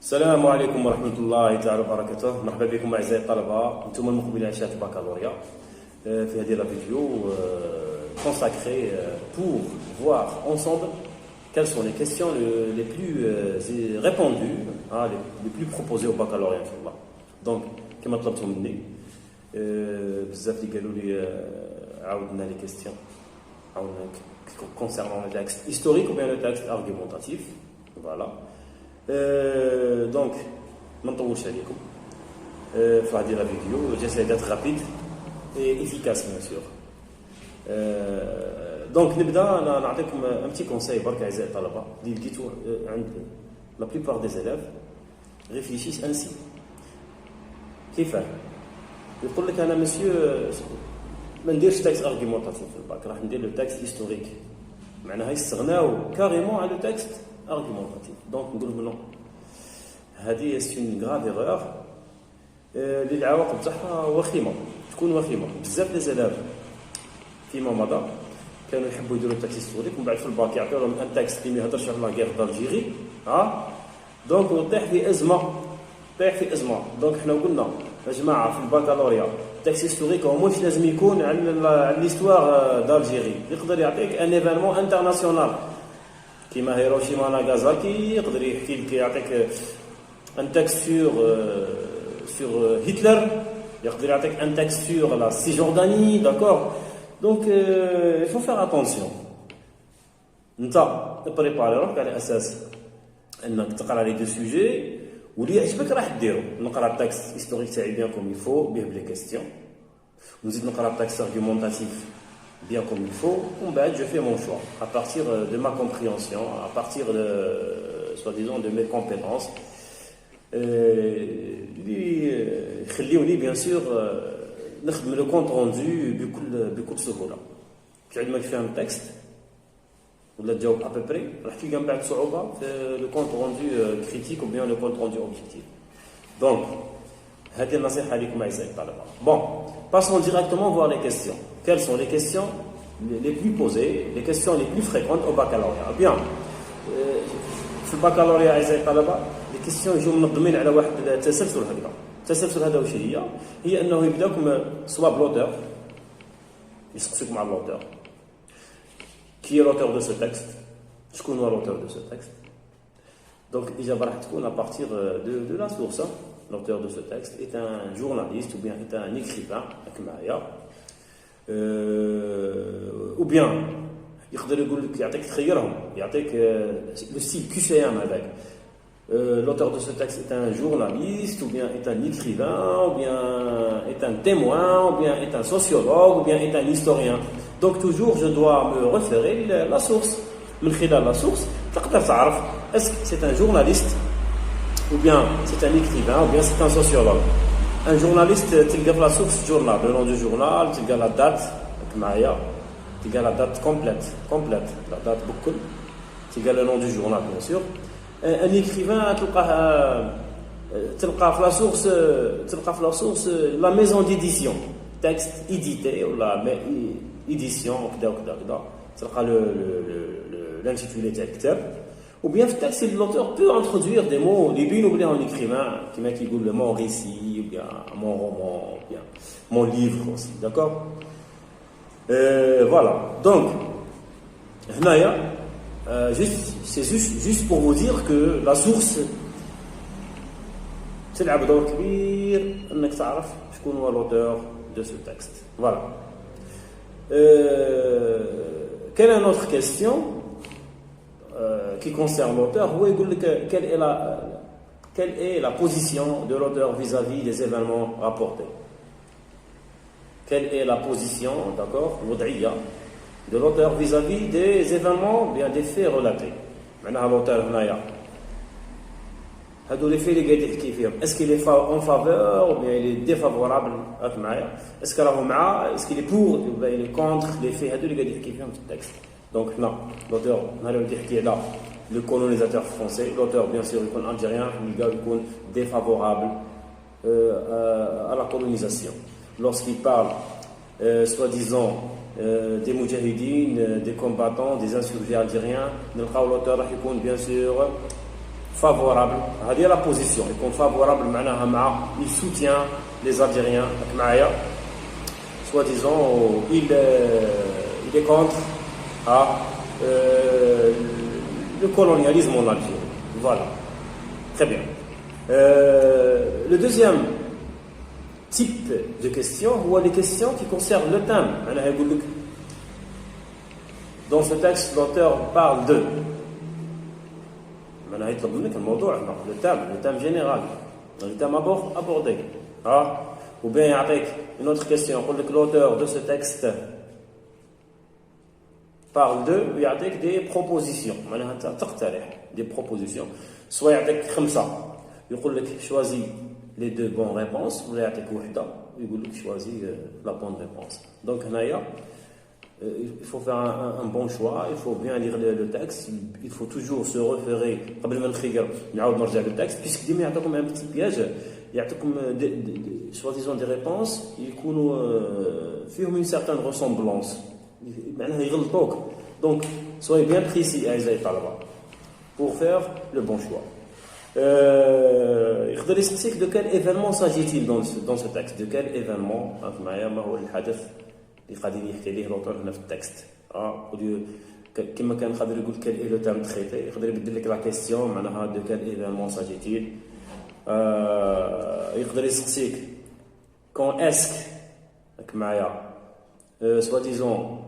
السلام عليكم ورحمة الله تعالى وبركاته. مرحبا بكم أعزائي الطلبة، أنتم المقبلين على شهادة البكالوريا. في هذه الفيديو consacrée pour voir ensemble quelles sont les questions les plus répandues, les plus proposées au baccalauréat. Donc, كما طلبتوا مني بزاف اللي قالوا لي عاودنا les questions concernant le texte historique ou bien le texte argumentatif. Voilà. Donc, ما نطولش عليكم في هذه الفيديو. J'essaie d'être rapide et efficace bien sûr. Donc نبدا نعطيكم un petit conseil برك اعزائي الطلبه اللي لقيتو عند la plupart des élèves réfléchissent ainsi. كيفاه؟ يقول لك انا مسيو ما نديرش تكست ارغيمونطاتيف في الباك، راح ندير لو تكست هيستوريك، معناها يستغناو كاريمون على لو تكست ارغيمونطاتيف. دونك نقول لهم نو، هذه سي اون غراف ايرور اللي العواقب تاعها وخيمه، تكون وخيمه. بزاف لي زيلاف فيما مضى كانوا يحبوا يديروا تكست هيستوريك ومن بعد في الباك يعطيو لهم ان تكست اللي ما يهضرش على لا غير دالجيري، دونك طيح في ازمه. دونك حنا قلنا يا جماعه في البكالوريا التكست هيستوريك هو مش لازم يكون على ليستوار دالجيري، يقدر يعطيك ان ايفينمون انترناسيونال كيما هيروشيما ناغازاكي، يقدر يحكي لك يعطيك ان تكست سور هتلر، يقدر يعطيك ان تكست سور لا سيجورداني. داكور، دونك il faut faire attention. انت بريباري روحك على اساس انك تقرا لي دو سوجي واللي يعجبك راح ديرو. نقرا التكست هيستوريك تاعي بيان كوم يفو بيه بلي كيستيون، ونزيد نقرا التكست ارغيمونطاتيف bien comme il faut. Je fais mon choix à partir de ma compréhension, à partir de, soi-disant, de mes compétences. خليوني bien sûr نخدم le compte rendu بكل سهولة. كي عندما تفهم التكست ولا تجاوب à peu près راح تلقى من بعد صعوبة في le compte rendu critique ou bien le compte rendu objectif. Donc هذه النصيحة لكم أعزائي الطلبة. Bon, passons directement voir les questions. Quelles sont les questions les plus posées, les questions les plus fréquentes au baccalauréat? Bien, في البكالوريا أعزائي الطلبة les questions يجوا منظمين على واحد التسلسل هكذا. التسلسل هذا واش هي أنه يبداكم سوا بلوتور، يسقسيكم على اللوتور. Qui est l'auteur de ce texte? شكون هو l'auteur de ce texte? Donc الإجابة راح تكون à partir de la source. L'auteur de ce texte est un journaliste ou bien est un écrivain, ou bien يقدر يقول لك يعطيك تخيرهم، يعطيك le style QCM avec. L'auteur de ce texte est un journaliste, ou bien est un écrivain, ou bien est un témoin, ou bien est un sociologue, ou bien est un historien. Donc toujours je dois me référer à la source. من خلال la source تقدر تعرف est-ce que c'est un journaliste ou bien c'est un écrivain, ou bien c'est un sociologue. Un journaliste, تلقى في la source journal, le nom du journal, تلقى la date معايا، تلقى la date complète, la date بكل، تلقى le nom du journal bien sûr. Un écrivain تلقى في la source la maison d'édition، texte édité ou la édition كذا تلقى l'intitulé تاع الكتاب. Ou bien peut-être l'auteur peut introduire des mots, les billes oubliées en écrivain, qui m'a dit le mot récit, ou bien mon roman, ou bien mon livre aussi, d'accord? Voilà. Donc, c'est juste pour vous dire que la source, تلعب دور كبير انك تعرف شكون هو l'auteur de ce texte. Voilà. Quelle est notre question? Qui concerne l'auteur, quelle est la position de l'auteur vis-à-vis des événements rapportés? Quelle est la position, d'accord, de l'auteur vis-à-vis des événements, bien des faits relatés? Maintenant, l'auteur les faits est-ce qu'il est en faveur ou bien il est défavorable? Est-ce qu'il est pour ou bien il est contre les faits le texte? Donc non, l'auteur, le colonisateur français, l'auteur bien sûr il est algérien, il est défavorable à la colonisation. Lorsqu'il parle soi-disant des moudjahidines, des combattants, des insurgés algériens, l'auteur est bien sûr favorable, c'est la position, il compte favorable, il soutient les Algériens, soi-disant, il est contre le colonialisme en Algérie. Voilà. Très bien. Le deuxième type de questions, ou les questions qui concernent le thème. Dans ce texte, l'auteur parle de le thème général, le thème abordé. Ou bien avec une autre question, l'auteur de ce texte parle de avec des propositions. Des propositions. Soit avec comme ça, il choisit les deux bonnes réponses, ou il choisit la bonne réponse. Donc, il faut faire un bon choix, il faut bien lire le texte, il faut toujours se référer le texte, puisqu'il y a un petit piège, il y a soi-disant des réponses, il y a une certaine ressemblance. Donc, soyez bien précis pour faire le bon choix. De quel événement s'agit-il dans ce texte? De quel événement اللي قاعدين يحكي ليه لوطور هنا في التكست كما كان قادر يقول كان ايه لو تام تريتي يقدر يبدل لك لا كيسيون معناها دو كان ايفينمون ساجيتيل يقدر يسقسيك كون اسك راك معايا سوا ديزون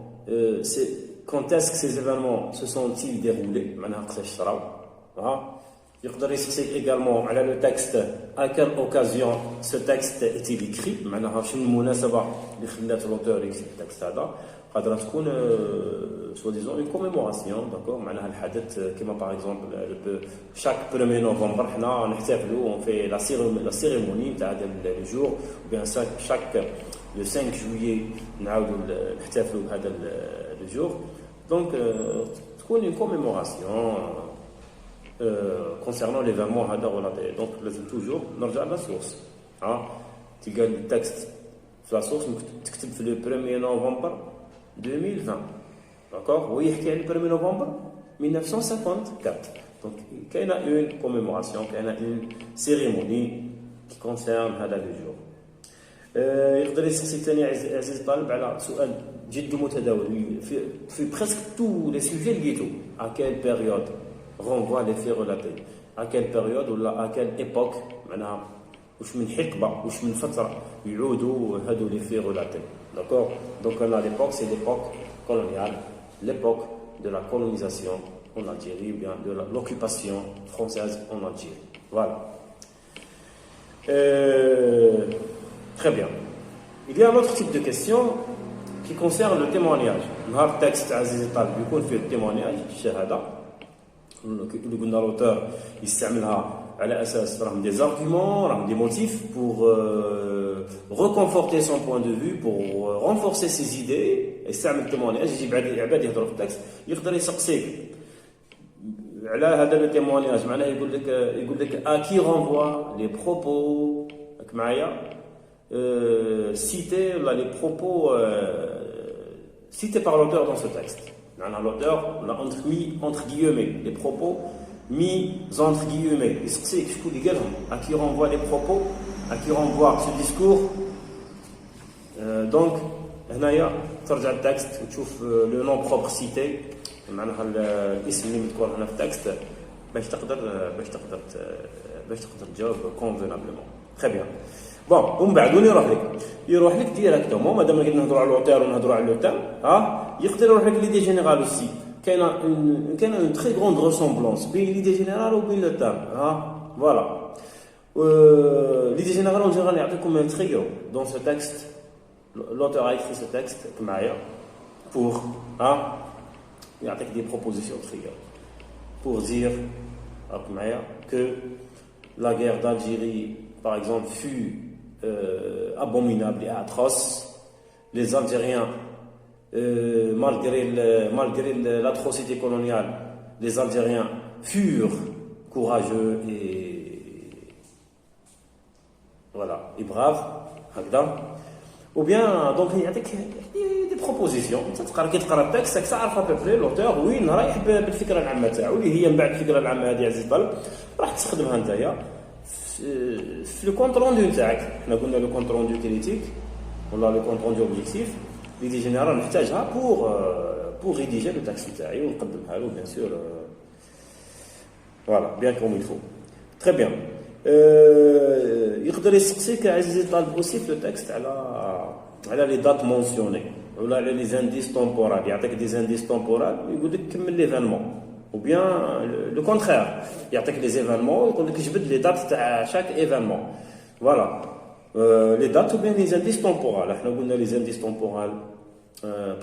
كون اسك سي ايفينمون سو سونتيل ديرولي معناها قصاش صراو يقدر يسقسيك également على لو تكست à quelle occasion ce texte est-il écrit معناها شنو المناسبه اللي خلات لوتور يكتب التكست هذا قادره تكون سوا ديزون اون كوميموراسيون داكور معناها الحدث كيما باغ اكزومبل شاك 1 نوفمبر حنا نحتفلوا اون في لا سيريموني تاع هذا لو جور او بيان شاك لو 5 جويي نعاودوا نحتفلوا بهذا لو جور دونك تكون اون كوميموراسيون concernant l'événement هذا relaté. Donc لازم toujours نرجع لا سورس تلقى التكست في لا سورس تكتب في لو 1 نوفمبر 2020 داكوغ ويحكي على 1 نوفمبر 1954 دونك كاينه اون كوميموراسيون كاينه اون سيريموني كي كونسيرن هذا لو جور يقدر يسقسي ثاني عزيز الطالب على سؤال جد متداول في presque tous les sujets لقيتو à quelle période renvoie les faits relatés à quelle période ou à quelle époque معناها واش من حقبه واش من فتره يعودوا هادو les faits relatés d'accord donc on a l'époque c'est l'époque coloniale l'époque de la colonisation en Algérie ou bien de l'occupation française en Algérie voilà très bien il y a un autre type de question qui concerne le témoignage نهار texte عزيزي الطالب يكون فيه التيمونياج الشهاده اللي قلنا لوتور يستعملها على اساس راهم دي زارغومون راهم دي موتيف pour reconforter son point de vue pour renforcer ses idées يستعمل التيمونياج يجيب عباد يهضروا في التكست يقدر يسقسيك على هذا لو تيمونياج معناه يقول لك à qui renvoie les propos راك معايا citer les propos cités par l'auteur dans ce texte l'auteur l'a mis entre guillemets les propos mis entre guillemets يسقسيك شكون اللي قالهم à qui renvoie les propos à qui renvoie ce discours donc هنايا ترجع التكست وتشوف لو نون بروبر سيتي معناها الاسم اللي مذكور هنا في التكست باش تقدر تجاوب كونفينابلمون très bien بون ومن بعد وين يروح لك ديريكتومون مادام قلنا نهضروا على لوتور ونهضروا على لو تام يقدر يروح لك ليدي جينيرال اوسي كاينه اون تري غروند ريسومبلونس بين ليدي جينيرال وبين لو تام فوالا ليدي جينيرال اون جينيرال يعطيكم ان تريو دون سو تكست l'auteur a écrit ce texte معايا pour يعطيك دي بروبوزيسيون تريو pour dire معايا que la guerre d'Algérie par exemple fut abominable et atroce. Les Algériens, malgré l'atrocité coloniale, les Algériens furent courageux et braves. Ou bien, donc il y a des بروبوزيسيون. انت تقرا كي تقرا التكست راك تعرف ابوبري لوتور وين رايح بالفكره العامه تاعو اللي هي من بعد الفكره العامه هذه عزيز الطالب راح تستخدمها نتايا في لو كونت روندو تاعك. حنا قلنا لو كونت روندو كريتيك ولا لو كونت روندو اوبجيكتيف لي جينيرال نحتاجها بور ريديجي لو تاكسي تاعي ونقدمها له بيان سور فوالا بيان كوم يلفو تري بيان. يقدر يسقسيك عزيزي الطالب اوسي في لو تكست على لي دات مونسيوني ولا على لي زانديس طومبورال. يعطيك دي زانديس طومبورال ويقول لك كمل ليفينمون ou bien le contraire يعطيك لي زيفينمون ويقول لك جبد لي دات تاع شاك ايفينمون. فوالا لي دات ou bien لي زانديس طومبورال. احنا قلنا لي زانديس طومبورال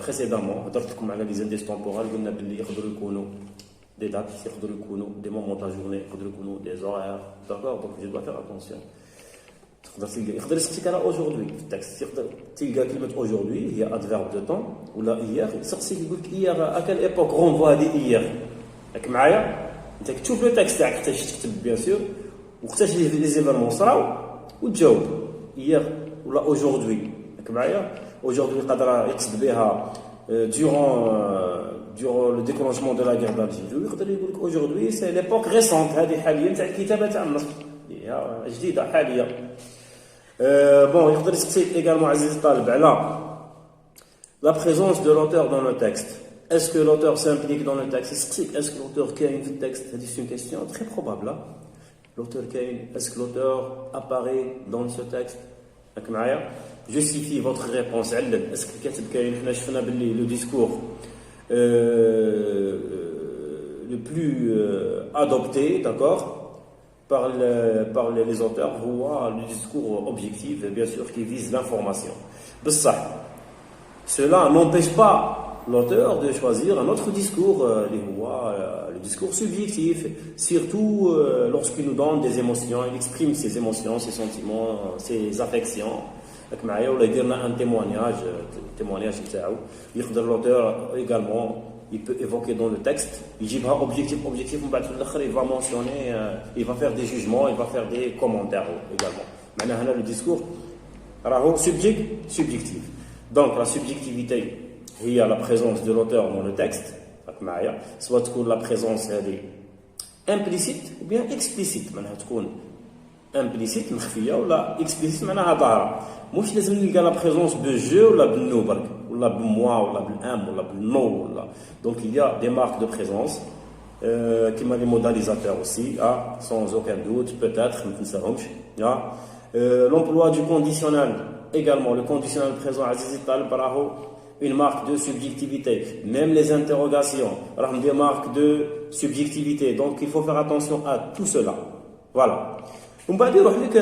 بريسيدامون هضرت لكم على لي زانديس طومبورال قلنا باللي يقدروا يكونوا دي دات يقدروا يكونوا دي مومون تاع جورني يقدروا يكونوا دي زوراير داكور دونك جو دوا فير اتونسيون. تقدر تلقى يقدر يسقسيك على اوجوردي في التكست يقدر تلقى كلمه اوجوردي هي ادفيرب دو طون ولا ايير يسقسيك يقول لك ايير اكل ايبوك غونفوا هذه ايير راك معايا. انت تشوف لو تكست تاعك حتى تكتب بيان سور وقتاش لي زيفيرمون صراو وتجاوب ايير ولا اوجوردي راك معايا. اوجوردي قادر يقصد بها durant le déclenchement de la guerre d'Algérie يقدر يقول لك اوجوردي سي ليبوك ريسونت هذه حاليا تاع الكتابه تاع النص هي جديده حاليا. بون يقدر يسقسيك ايغالمون عزيزي الطالب على la présence de l'auteur dans le texte. Est-ce que l'auteur s'implique dans le texte? Est-ce que l'auteur كاين في التكست؟ هذه c'est une question très probable. L'auteur كاين. Est-ce que l'auteur apparaît dans ce texte? راك معايا. Justifie votre réponse. علل. Est-ce que الكاتب كاين؟ حنا شفنا باللي le discours le plus adopté, d'accord, par les auteurs هو le discours objectif, bien sûr, qui vise l'information. بصح cela n'empêche pas l'auteur de choisir un autre discours, le discours subjectif, surtout lorsqu'il nous donne des émotions, il exprime ses émotions, ses sentiments, ses affections. راك معايا ولا يدير لنا ان témoignage نتاعو. يقدر l'auteur également il peut évoquer dans le texte يجيبها objectif من بعد في الاخر il va mentionner il va faire des jugements, il va faire des commentaires également. معناها هنا le discours راهو subjectif. donc la subjectivité هي la présence de l'auteur dans le texte راك معايا سواء تكون la présence هذه implicite ou bien explicite. معناها تكون implicite مخفيه ولا explicite معناها ظاهره. مش لازم نلقى لا بريزونس بو جو ولا بالنو برك ولا بموا ولا بالام ولا بالنو ولا. دونك il y a des marques de présence كيما لي موداليزاتور aussi sans aucun doute peut-être ما تنساهمش. l'emploi du conditionnel également. le conditionnel présent عزيزي الطالب راهو une marque de subjectivité. Même les interrogations راهم des marques de subjectivité. donc il faut faire attention à tout cela. voilà. ومن بعد يروح لك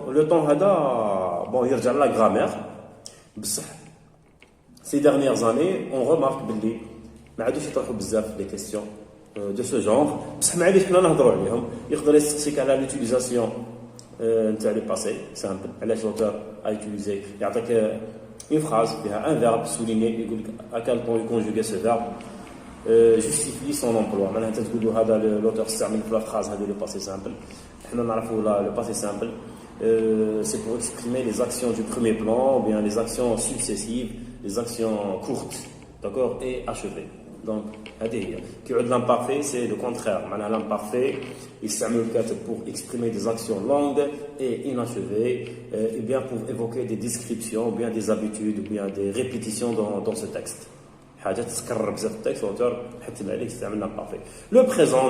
لو طون هذا بون يرجع لا غرامير. بصح سي ديرنيير زاني اون رمارك باللي ما عادوش يطرحوا بزاف لي كيسيون دو سو جونغ. بصح معليش حنا نهضروا عليهم. يقدر يسقسيك على لوتيليزاسيون نتاع لي باسي سامبل. علاش لوتور ايتيليزي يعطيك اون فراز فيها ان فيرب سوليني يقول لك اكال طون يكونجوغي سو فيرب justifie son emploi. معناها انت تقول له هذا لوتور استعمل في لا فراز هذه لو باسي سامبل. حنا نعرفوا le passé simple c'est pour exprimer les actions du premier plan ou bien les actions successives, les actions courtes, d'accord, et achevées. donc هذه هي. كيعود l'imparfait c'est le contraire. معناها l'imparfait يستعمل الكاتب pour exprimer des actions longues et inachevées et bien pour évoquer des descriptions ou bien des habitudes ou bien des répétitions dans ce texte. حاجات تكرر بزاف التكست l'auteur حتى عليك يستعمل l'imparfait. le présent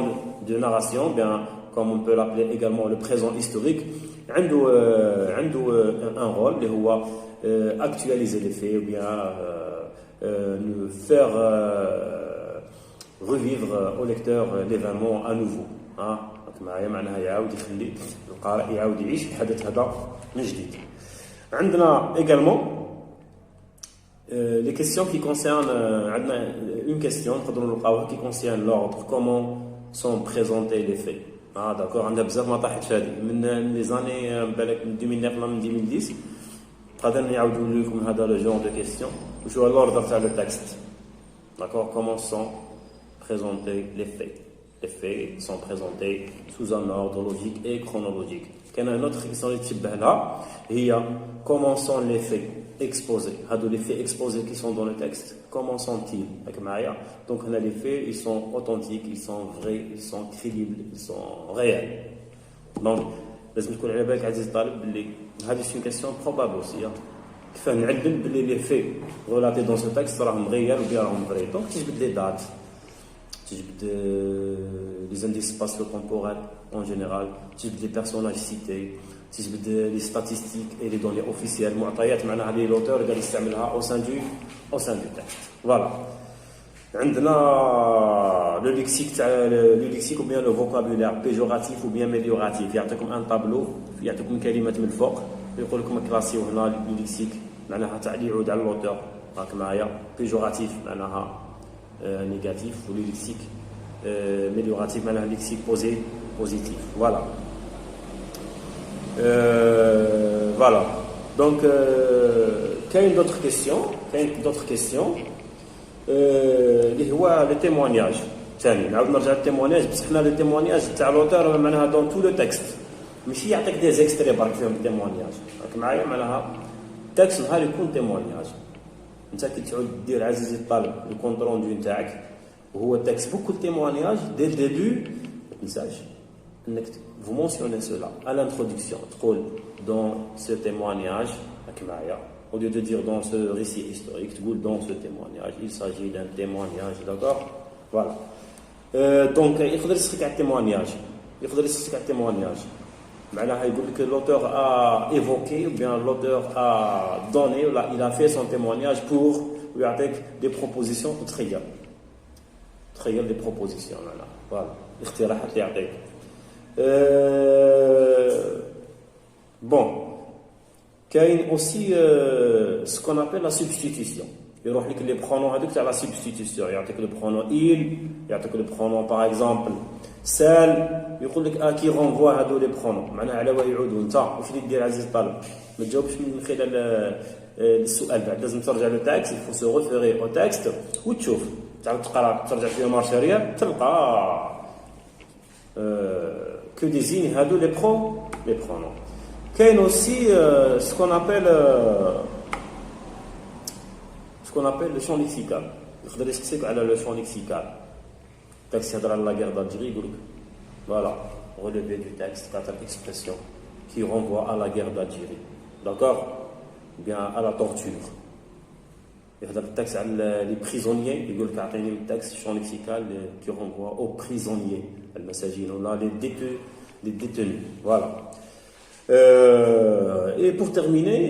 de narration bien comme on peut l'appeler également le présent historique عنده un rôle اللي هو actualiser les faits ou bien faire revivre au lecteur l'événement à nouveau. معايا معناها يعاود يخلي القارئ يعاود يعيش الحدث هذا من جديد. عندنا également les questions qui concernent عندنا une question نقدروا نلقاوها qui concerne l'ordre, comment sont présentés les faits. d'accord. عندها بزاف ما طاحتش هذه من لي زاني بالك من 2009 ولا من 2010 قادر نعاودوا لكم هذا لو جون دو كيسيون وشو l'ordre تاع le texte. d'accord. comment sont présentés les faits. Les faits sont présentés sous un ordre logique et chronologique. كاين un autre question اللي تشبه لها هي comment sont les faits exposés. هادو les faits exposés qui sont dans le texte, comment sont-ils راك معايا. donc هنا les faits ils sont authentiques, ils sont vrais, ils sont crédibles, ils sont réels. donc لازم تكون على بالك عزيزي الطالب بلي هذه سي كيسيون بروبابل اوسي. كيف نعلم بلي لي في غولاتي دون سو تكست راهم غيال وبيان راهم فري. دونك تجبد لي دات، تجبد لي زانديس سباسيو تمبورال اون جينيرال، تجبد لي بيرسوناج سيتي، تجبد لي ستاتيستيك اي لي دوني اوفيسيال، معطيات معناها لي لوتور قال يستعملها او سان دو تكست. فوالا عندنا لو ليكسيك تاع لو ليكسيك ou bien le vocabulaire péjoratif ou bien amélioratif. يعطيكم ان طابلو، يعطيكم كلمات من الفوق يقول لكم كلاسيو هنا لو ليكسيك معناها تاع اللي يعود على اللوتور راك معايا. بيجوراتيف معناها نيجاتيف، و لو ليكسيك amélioratif معناها ليكسيك بوزيتيف. فوالا فوالا دونك كاين دوطخ كيسيون اللي هو لي تيموانياج. ثاني نعاود نرجع للتيموانياج، بصح حنا لي تيموانياج تاع لوتور معناها دون تو لو تكست، ماشي يعطيك دي زيكستري برك فيهم تيموانياج راك معايا. معناها تكست نهار يكون تيموانياج، انت كي تعود دير عزيزي الطالب الكونط روندو نتاعك وهو تكست بوكو تيموانياج دي ديبي ما تنساش انك vous mentionnez cela à l'introduction. تقول dans ce témoignage راك معايا au lieu de dire dans ce récit historique, tu dans ce témoignage, il s'agit d'un témoignage, d'accord. Voilà. Donc يقدر يسخك على التيموانياج، معناها يقول لك l'auteur a évoqué ou bien l'auteur a donné ou il a fait son témoignage pour يعطيك des propositions تخيل des propositions معناها voilà اقتراحات اللي يعطيك. Bon, كاين aussi ce qu'on appelle la substitution. يروح لك لي برونون هذوك تاع لا سبستيتيسيون، يعطيك لو برونون il، يعطيك لو برونون باغ اكزومبل سال، يقول لك كي رونفوا هذو لي برونون معناها على واه يعودوا. انت واش اللي دير عزيزي الطالب؟ ما تجاوبش من خلال السؤال، بعد لازم ترجع لو تاكست، يفو سو ريفيري او تاكست وتشوف تعاود تقرا ترجع فيه مارشاريال تلقى que désigne هادو لي برونون. كاين aussi ce qu'on appelle le champ lexical. يقدر يسقسيك على le champ lexical. التكست يهضر على la guerre d'Algérie يقول لك voilà relevé du texte 4 expressions qui renvoient à la guerre d'Algérie, d'accord, ou bien à la torture. يهضر التكست على les prisonniers يقول لك اعطيني التكست champ lexical qui renvoie aux prisonniers المساجين ولا les détenus. Voilà. Et pour terminer,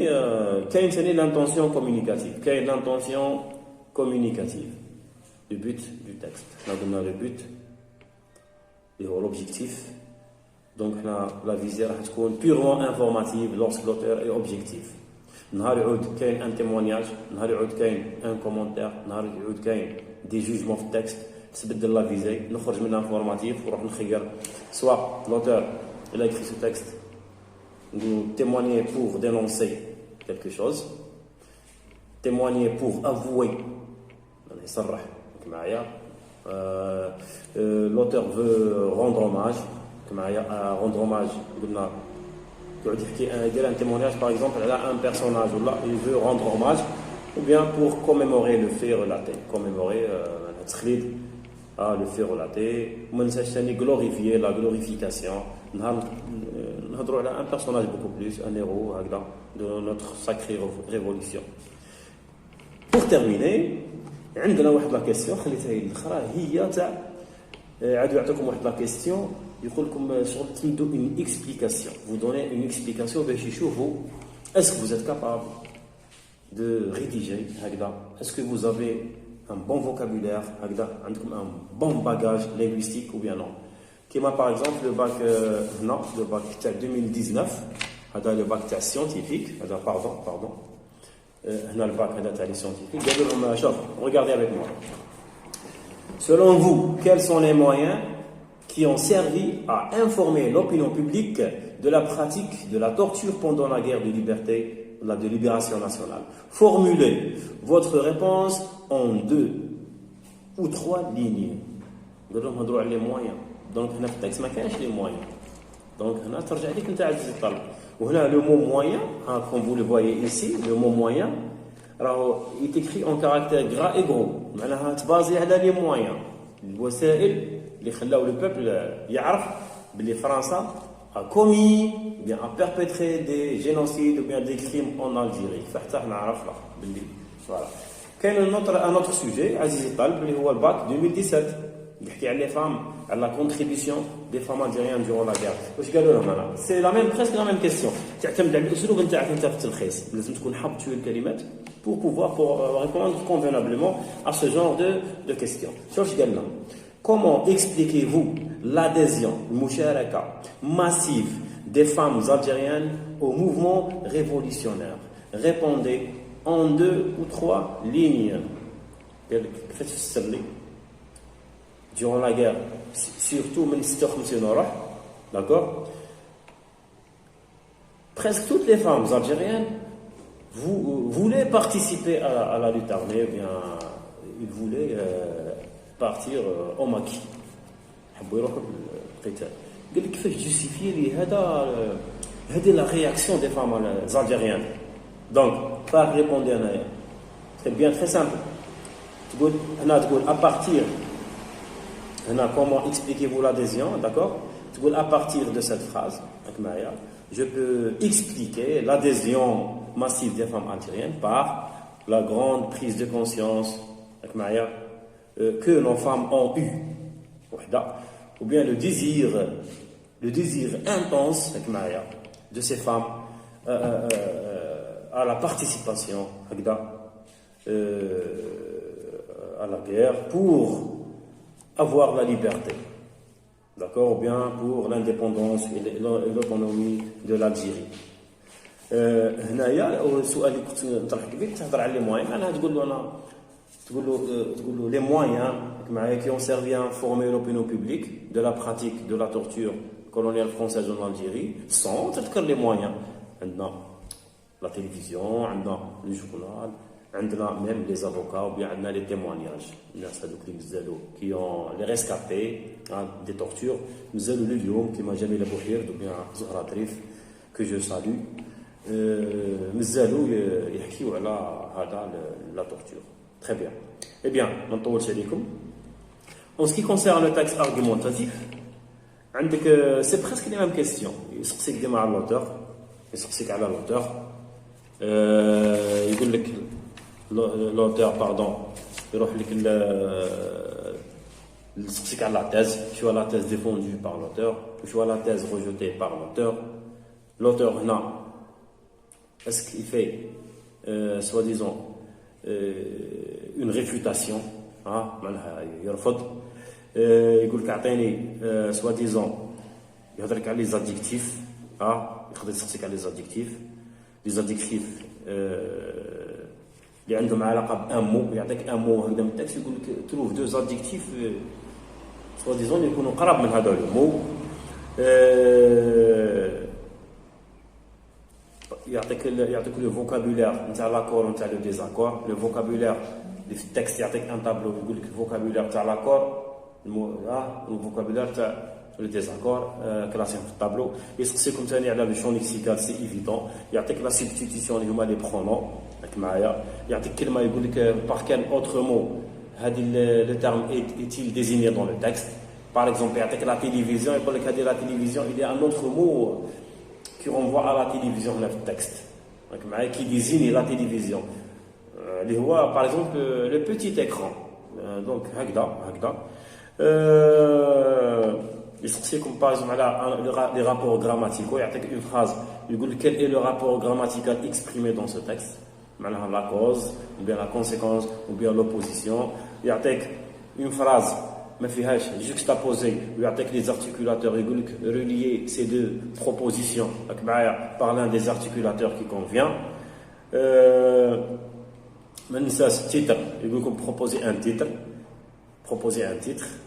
quelle est l'intention communicative? Quelle est l'intention communicative? Le but du texte. Là, on a le but et l'objectif. Donc, la visée est purement informative lorsque l'auteur est objectif. نهار يعود كاين un témoignage، نهار يعود كاين un commentaire، نهار يعود كاين des jugements في التكست، تبدل لا فيزي، نخرج من انفورماتيف ونروح نخير سوا l'auteur il a écrit ce texte nous témoigner pour dénoncer quelque chose، témoigner pour avouer يعني يصرح معايا، l'auteur veut rendre hommage معايا. rendre hommage قلنا يقعد يحكي يدير un témoignage par exemple على un personnage ولا il veut rendre hommage ou bien pour commémorer le fait relaté، commémorer تخليد le fait relaté. ما ننساش ثاني glorifier la glorification، نهضروا على un personnage beaucoup plus un héros هكذا de notre sacrée révolution. pour terminer عندنا واحد لا كيسيون خليتها هي الاخرى، هي تاع عادوا يعطيكم واحد لا كيسيون يقول لكم شغل تمدوا une explication، vous donnez une explication باش يشوفوا est-ce que vous êtes capable de rédiger هكذا، est-ce que vous avez un bon vocabulaire هكذا، عندكم un bon bagage linguistique ou bien non. كما par exemple le bac هنا le bac تاع 2019 هذا le bac تاع scientifique هذا pardon هنا le bac هذا تاع les scientifiques قالوا لهم شوف regardez avec moi selon vous quels sont les moyens qui ont servi à informer l'opinion publique de la pratique de la torture pendant la guerre de liberté, de libération nationale. Formulez votre réponse en 2 ou 3 lignes. Nous allons les moyens. Donc, dans le texte, il y a les moyens. Donc هنا ترجع لك انت عزيزي الطالب. وهنا le mot moyen, comme vous le voyez ici, le mot moyen راهو est écrit en caractère gras et gros. معناها تبازي على les moyens. الوسائل اللي خلاو le peuple يعرف باللي فرنسا a commis, bien a perpétré des génocides ou bien des crimes en Algérie. فحتى حنا عرفنا باللي voilà. كاين un autre sujet عزيزي الطالب اللي هو الباك 2017 يحكي على les femmes, à la contribution des femmes algériennes durant la guerre. واش قالوا لهم انا؟ سي لا ميم بريسك لا ميم كيسيون. تعتمد على الاسلوب نتاعك انت في التلخيص. لازم تكون حاب تشوي الكلمات pour pouvoir répondre convenablement à ce genre de questions. شوف قال لهم. Comment expliquez-vous l'adhésion, المشاركة massive des femmes algériennes au mouvement révolutionnaire? Répondez en 2 ou 3 lignes. كيفاش تفسر لي؟ Durant la guerre, surtout من 56 وراح, d'accord? Presque toutes les femmes algériennes voulaient participer à la lutte armée, ou bien ils voulaient partir au maquis. حبوا يروحوا بالقتال. قال لك كيفاش جوستيفيي لي هذه la réaction des femmes algériennes. Donc, par répondre انايا. C'est bien très simple. تقول هنا تقول à partir comment expliquez-vous l'adhésion, d'accord? À partir de cette phrase, je peux expliquer l'adhésion massive des femmes algériennes par la grande prise de conscience que nos femmes ont eu, ou bien le désir intense de ces femmes à la participation à la guerre pour avoir la liberté, d'accord, ou bien pour l'indépendance et l'autonomie de l'Algérie. هنايا السؤال اللي كنت نطرح قبل تهضر على لي موين. معناها تقول له les moyens qui ont servi à informer l'opinion publique de la pratique de la torture coloniale française en Algérie sont تذكر les moyens. عندنا la télévision, عندنا le journal, عندنا même les avocats ou bien عندنا les témoignages. الناس هذوك اللي مازالوا qui ont les rescapés des tortures مازالوا لليوم كيما جميل بوحيرد ou bien زهرة طريف que je salue مازالوا يحكيوا على هذا la torture. Très bien. Eh bien, ما نطولش عليكم. En ce qui concerne le texte argumentatif, عندك c'est presque les mêmes questions. يسقسيك ديما على l'auteur, يسقسيك على l'auteur. يقول لك l'auteur, pardon, يروح لك يسقسيك على la thèse, شو la thèse défendue par l'auteur, شو la thèse rejetée par l'auteur. L'auteur هنا est-ce qu'il fait soi-disant une réfutation, معناها يرفض. يقول لك اعطيني soi-disant يهضر لك على les adjectifs, يقدر يسقسيك على les adjectifs. les adjectifs اللي عندهم علاقه بان مو، يعطيك ان مو هكذا من التكست يقول لك تروف دو زادجيكتيف سوا ديزون يكونوا قراب من هذا المو. يعطيك لو فوكابولير نتاع لاكور ونتاع لو ديزاكور. لو فوكابولير اللي في التكست يعطيك ان طابلو يقول لك الفوكابولير تاع لاكور الفوكابولير تاع le désaccord classé في الطابلو. يسقسيكم ثاني على لو شون ليكسيكال سي ايفيدون. يعطيك لا سبستيتيسيون اللي هما لي برونون راك معايا. يعطيك كلمه يقول لك بار كان اوتر مو هذه لو تيرم est-il désigné dans le texte. par exemple يعطيك لا تيليفزيون يقول لك هذه لا تيليفزيون il y a un autre mot qui renvoie à la télévision هنا في التكست راك معايا qui désigne la télévision اللي هو par exemple le petit écran. donc هكذا يسقسيكم par exemple على les rapports grammaticaux. يعطيك une phrase يقول quel est le rapport grammatical exprimé dans ce texte, معناها la cause ou bien la conséquence ou bien l'opposition. يعطيك une phrase ما فيهاش juxtaposé ويعطيك les articulateurs يقول لك relier ces deux propositions راك معايا par l'un des articulateurs qui convient. ما ننساش titre يقول لكم proposer un titre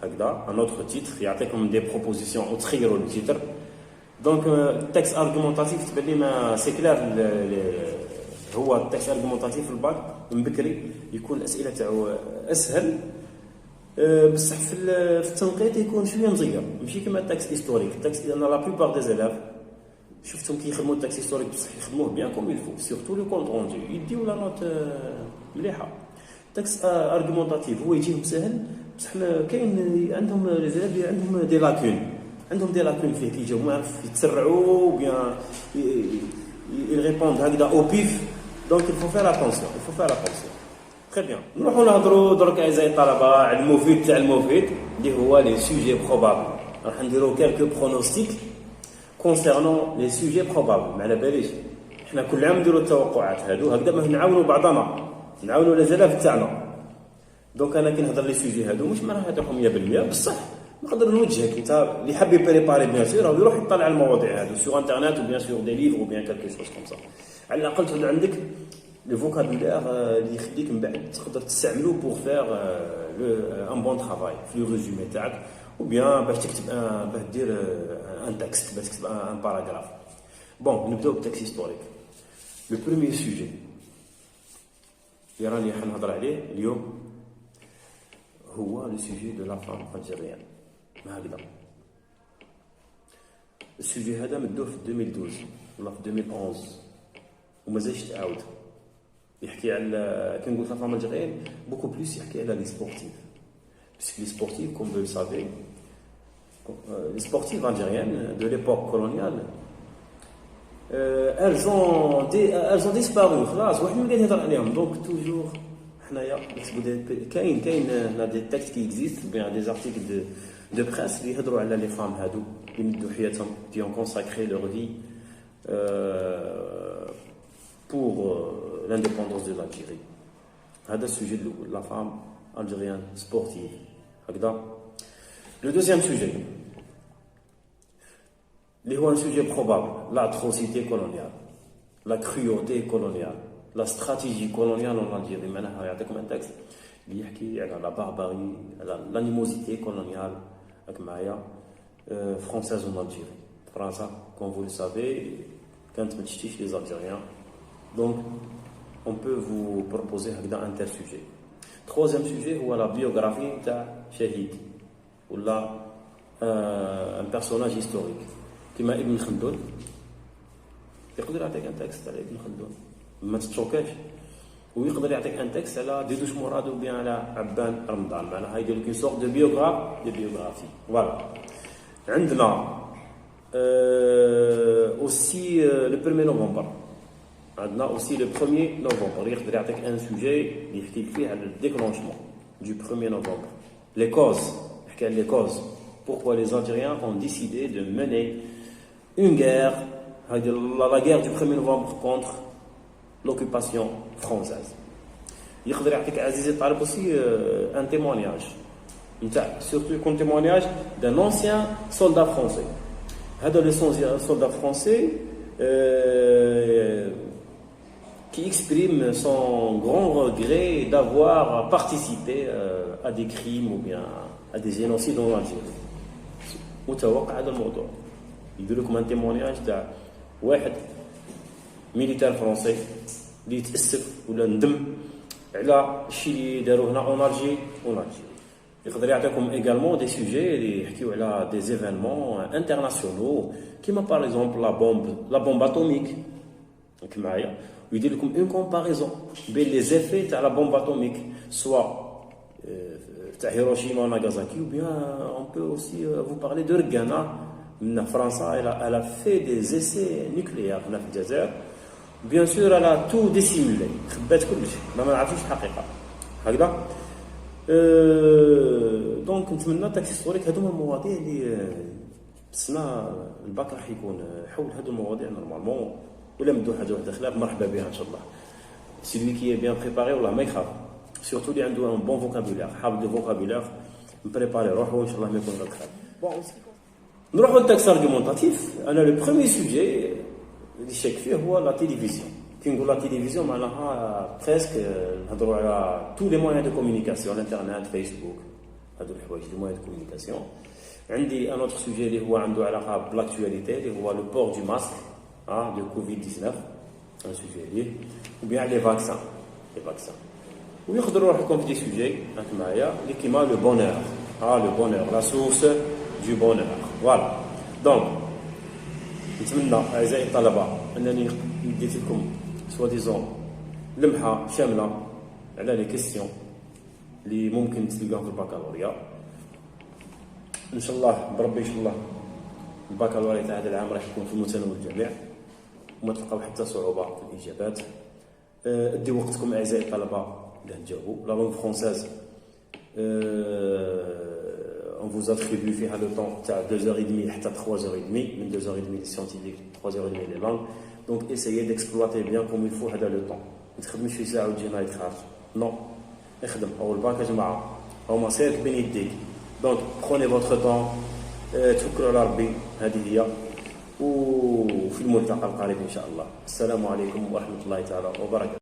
هكذا un autre titre يعطيكم des propositions وتخيروا le titre. donc texte argumentatif تبان لي ما سي كلير. هو التكست argumentatif في الباك من بكري يكون الاسئله تاعو اسهل بصح في التنقيط يكون شويه مزير ماشي كما التاكس هيستوريك. التاكس انا لا بلوبار دي زيلاف شفتهم كيخدموا التاكس هيستوريك بصح يخدموه بيان كوم يلفو سيرتو لو كونط روندي يديو لا نوت مليحه. التاكس ارغيومونطاتيف هو يجيهم سهل بصح كاين عندهم لي زيلاف عندهم دي لاكون فيه كيجيو ما عرف يتسرعوا بيان يريبوند هكذا او بيف. دونك il faut faire attention. Très bien. نروحوا نهضروا درك اعزائي الطلبه على المفيد تاع المفيد اللي هو لي سوجي بروبابل. راح نديروا كالكو برونوستيك كونسيرنون لي سوجي بروبابل. ما على باليش حنا كل عام نديروا التوقعات هادو هكذا ما نعاونوا بعضنا نعاونوا لي زلاف تاعنا. دونك انا كي نهضر لي سوجي هادو مش معناها هذوهم 100% بصح نقدر نوجهك انت اللي حاب يبريباري بيان سور راه يروح يطلع على المواضيع هادو سور انترنت وبيان سور دي ليفر وبيان كالكو شوز كوم سا. على الاقل تكون عندك لو فوكابولير اللي يخليك من بعد تقدر تستعملو بور فير ان بون ترافاي في لو ريزومي تاعك وبيان باش تكتب باش دير ان تكست باش تكتب ان باراغراف. بون نبداو بالتكست هيستوريك. لو بروميير سوجي اللي راني حنهضر عليه اليوم هو لو سوجي دو لا فام الجيريان. ما هكذا السوجي هذا مدوه في 2012 ولا في 2011 ومازالش تعاود يحكي على كي نقول لا فام الجيريان بوكو بلوس يحكي على لي سبورتيف باسكو لي سبورتيف كوم vous le savez les sportifs algériennes de l'époque coloniale elles ont disparu خلاص واحد ما قاعد يهضر عليهم. دونك توجور حنايا نكتبوا كاين دي تيكست كي اكزيست بيان دي زارتيكل دو بريس اللي يهضروا على لي فام هادو اللي مدوا حياتهم qui ont consacré leur vie pour l'indépendance de l'Algérie. هذا السوجي الاول لا فام الجيريان سبورتيف هكذا. لو دوزيام سوجي اللي هو un sujet probable l'atrocité coloniale la cruauté coloniale la stratégie coloniale en Algérie. معناها يعطيكم ان تكست اللي يحكي على لا بارباري على l'animosité coloniale راك معايا française en Algérie. فرنسا comme vous le savez كانت ما تشتيش les Algériens. Donc on peut vous proposer هكذا un tel sujet. Troisième sujet هو la biographie تاع شهيد ولا un personnage historique كما ابن خلدون. يقدر يعطيك ان تكست على ابن خلدون ما تتشوكاش ويقدر يعطيك ان تكست على ديدوش مراد وبيان على عبان رمضان. معناها يدير لك سورت دو بيوغرافي. فوالا عندنا aussi le 1er novembre عندنا aussi le 1er novembre يقدر يعطيك ان سوجي اللي يحكي فيه على الديكلونشمون du 1er novembre les causes يحكي على les causes pourquoi les Algériens ont décidé de mener une guerre la guerre du 1er novembre contre l'occupation française. يقدر يعطيك عزيزي الطالب aussi un témoignage نتاع surtout un témoignage d'un ancien soldat français. هذا le soldat français qui exprime son grand regret d'avoir participé à des crimes ou bien à des génocides en Algérie. متوقع هذا الموضوع يدير لكم ان تيمونياج تاع واحد ميليتير فرونسي اللي يتاسف ولا ندم على الشيء اللي داروه هنا اون الجيري. يقدر يعطيكم ايغالمون دي سوجي اللي يحكيو على دي زيفينمون انترناسيونال كيما باغ اكزومبل لا بومب اتوميك راك معايا ويدير لكم اون كومباريزون بين لي زيفي تاع لا بومب اتوميك سوا تاع هيروشيما وناغازاكي ou bien on peut aussi vous parler de Rgana من فرنسا. elle a fait des essais nucléaires هنا في الجزائر bien sûr elle a tout dissimulé خبات كلش ما نعرفوش الحقيقه هكذا. دونك نتمنى تاكسي هيستوريك هذوما المواضيع اللي السنه الباك راح يكون حول هذو المواضيع نورمالمون ولا مدو حاجه واحده خلاف مرحبا بها ان شاء الله. سيلوي كي بيان بريباري والله ما يخاف surtout اللي عنده un bon vocabulaire حافظ دو vocabulaire مبريباري روحو ان شاء الله ما يكون غير خير. بون نروحوا للتكست ارغيومونطاتيف. انا لو بروميير سوجي اللي شاك فيه هو لا تيليفزيون. كي نقول لا تيليفزيون معناها بريسك نهضروا على تو لي مويان دو كومونيكاسيون الانترنت فيسبوك هادو الحوايج لي مويان دو كومونيكاسيون. عندي ان اوتر سوجي اللي هو عنده علاقه بالاكtualité اللي هو لو بور دو ماسك دو كوفيد 19 ان سوجي ليه وبيان لي فاكسان. ويقدروا يروحوا في دي سوجي راك معايا اللي كيما لو بونور. لو بونور لا سورس دو بونور. فوالا دونك نتمنى اعزائي الطلبه انني ديت لكم سوا ديزون لمحه شامله على لي كيستيون اللي ممكن تلقاهم في البكالوريا. ان شاء الله بربي ان شاء الله البكالوريا تاع هذا العام راح يكون في متناول الجميع وما تلقاو حتى صعوبه في الاجابات. اديو وقتكم اعزائي الطلبه باه تجاوبوا. لا لونغ فرونساز on vous attribue فيها لو طون تاع 2h30 حتى 3h30 من 2h30 لي سيانتيفيك 3h30 لي لانغ. دونك essayez d'exploiter bien comme il faut هذا لو طون. ما تخدمش في ساعه وتجي نايت خارج نو اخدم. اول باك يا جماعه هما سيرك بين يديك. دونك prenez votre temps توكلوا على ربي. هذه هي وفي الملتقى القريب ان شاء الله. السلام عليكم ورحمه الله تعالى وبركاته.